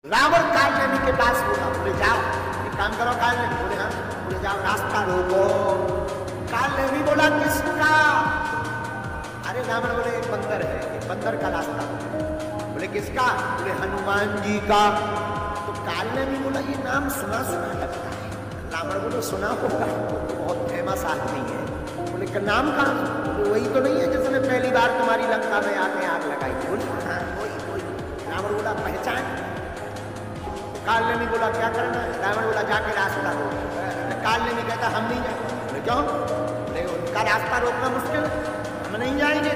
रावण कालनेमी के पास बोला, बोले जाओ एक काम करो कालनेमी, बोले हाँ, बोले जाओ रास्ता रोको। कालनेमी बोला किसका? अरे रावण बोले एक बंदर है, एक बंदर का रास्ता। बोले किसका? बोले हनुमान जी का। तो कालनेमी बोला ये नाम सुना सुना लगता है। रावण बोले सुना होगा, तो बहुत फेमस आदमी है। बोले का नाम कहाँ? बोले वही तो नहीं है जिसने पहली बार तुम्हारी लंका में आके आग लगाई थी। बोले हाँ वही। रावण बोला पहचान? कालनेमी बोला क्या करना है? रावण बोला जाके रास्ता रोक। कालनेमी कहता हम नहीं जाएंगे। बोले क्यों? बोले उनका रास्ता रोकना मुश्किल है, हम नहीं जाएंगे,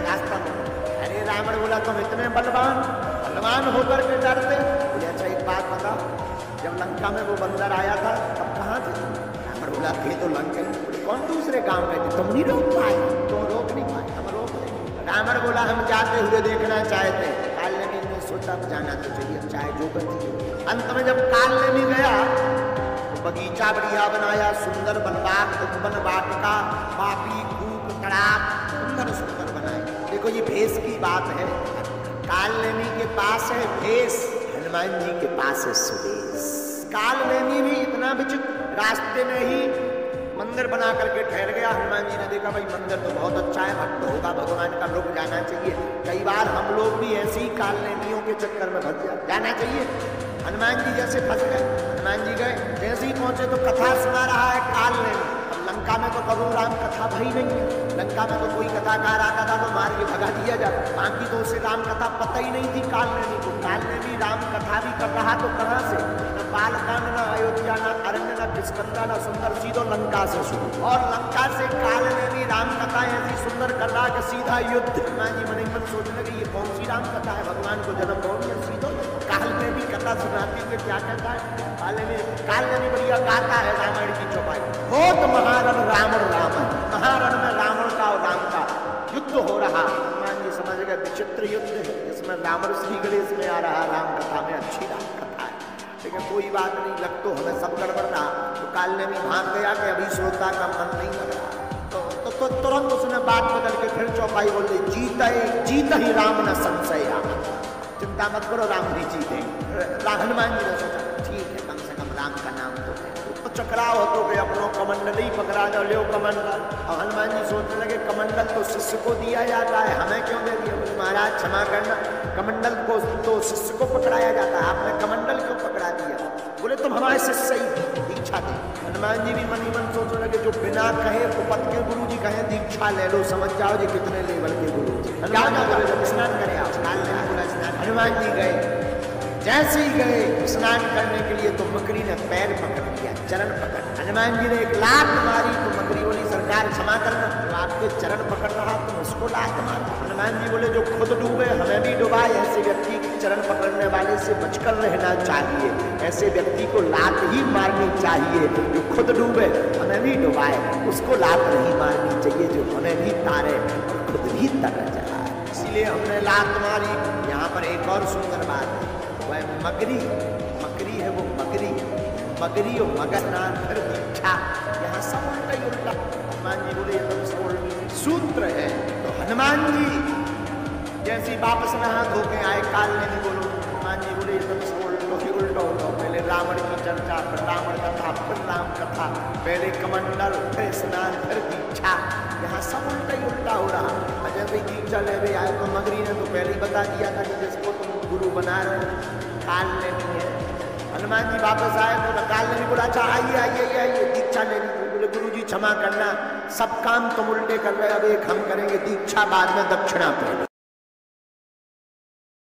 रास्ता रोक। अरे रावण बोला तुम इतने बलवान होकर के डरते? बोले अच्छा एक बात बताओ, जब लंका में वो बंदर आया था तब कहाँ थे? रावण बोला थे तो लंका। बोले कौन दूसरे गाँव में थे, तुम नहीं रोक पाए? तुम रोक नहीं पाए, हम रोक लेंगे। रावण बोला हम जाते हुए देखना चाहते। कालनेमी ने सोचा जाना तो चाहिए, चाहे जो करती। अंत में जब कालनेमी गया तो बगीचा बढ़िया बनाया, सुंदर बनबाग वन वाटिका, पापी कूप तड़ाप सुंदर सुंदर बनाए। देखो ये भेष की बात है। कालनेमी के पास है भेष, हनुमान जी के पास है सुवेश। कालनेमी भी इतना विचित्र, रास्ते में ही मंदिर बना करके ठहर गया। हनुमान जी ने देखा भाई मंदिर तो बहुत अच्छा है, भक्त होगा भगवान का, रुक जाना चाहिए। कई बार हम लोग भी ऐसी कालनेमियों के चक्कर में फंस जाना चाहिए। हनुमान जी जैसे फंस गए, हनुमान जी गए, जैसे ही पहुंचे तो कथा सुना रहा है कालनेमी। लंका में तो कभी राम कथा भई नहीं है, लंका में तो कोई कथाकार आता था तो मार के भगा दिया जाता, बाकी तो उसे राम कथा पता ही नहीं थी कालनेमी को। कालनेमी राम कथा भी कर रहा तो कहाँ से? न बालकांड, न अयोध्या, न अरण्य, न किष्किंधा, न सुंदर, सीधो लंका से शुरू। और लंका से कालनेमी राम कथा ऐसी सुंदर कर रहा कि सीधा युद्ध। हनुमान जी मन ही मन सोचने लगे ये कौन सी राम कथा है, भगवान को जन्म कौन है, सीधो कालनेमी कथा सुनाती हुए क्या कहता है? कालनेमी बढ़िया गाता है रामायण की चौपाई। हो तो महारण रावण रावण, महारण में रावण का और राम का युद्ध हो रहा। हनुमान जी समझ गए विचित्र युद्ध है, जिसमें रावण श्री गणेश में आ रहा। राम कथा में अच्छी राम कथा है, लेकिन कोई बात नहीं, लग तो हमें सब गड़बड़ रहा। तो कालनेमी भाग गया कि अभी श्रोता का मन नहीं लग रहा, तो तुरंत उसने बात बदल के फिर चौपाई बोल दी, जीत ही राम न संशय। चिंता मत करो, राम भी जीते। हनुमान जी ने सोचा ठीक है, कम से कम राम का नाम तो है। तो चकराव हो तो अपनों कमंडल ही पकड़ा जाओ, ले कमंडल। और हनुमान जी सोचने लगे कमंडल तो शिष्य को दिया जाता है, हमें क्यों दे दिया? बोले महाराज क्षमा करना, कमंडल को तो शिष्य को पकड़ाया जाता है, आपने कमंडल क्यों पकड़ा दिया? बोले तुम हमारे शिष्य ही, दीक्षा दे। हनुमान जी भी मन ही मन सोचने लगे जो बिना कहे उपत के गुरु जी कहे दीक्षा ले लो, समझ जाओ जी कितने लेवल के गुरु जी। स्नान करें आप, हनुमान जी गए। जैसे ही गए स्नान करने के लिए तो मकड़ी ने पैर पकड़ लिया, चरण पकड़। हनुमान जी ने एक लात मारी तो मकड़ी बोली सरकार क्षमा करना, तो आपके चरण पकड़ रहा तुम उसको लात मारो। हनुमान जी बोले जो खुद डूबे हमें भी डुबाए, ऐसे व्यक्ति के चरण पकड़ने वाले से बचकर रहना चाहिए। ऐसे व्यक्ति को लात ही मारनी चाहिए, जो खुद डूबे हमें भी डुबाए, उसको लात नहीं मारनी चाहिए जो हमें भी तारे और खुद भी तर जाए। इसीलिए हमने लात मारी। यहाँ पर एक और सुंदर बात है, वह मगरी है, वो मगरी और मगर नाम फिर दीक्षा, यहाँ सब उल्टा ही उल्टा। हनुमान जी बोले एकदम सब सूत्र है। तो हनुमान जी जैसी वापस नहा धो के आए, कालनेमी बोलो, हनुमान जी बोले एकदम सब उल्टा उल्टा। पहले रावण की चर्चा, फिर रावण कथा, फिर राम कथा, पहले कमंडल, फिर स्नान, फिर दीक्षा, यहाँ सब उल्टा ही उल्टा हो रहा। और जैसे ही दीक्षा ले आए तो मगरी ने तो पहले ही बता दिया था कि जिसको तुम गुरु बना रहे हो कालनेमी है। हनुमान जी वापस आए तो कालनेमी बोला अच्छा आइए दीक्षा लेनी। बोले गुरु जी क्षमा करना, सब काम तुम उल्टे कर रहे, अब एक हम करेंगे, दीक्षा बाद में दक्षिणा पे।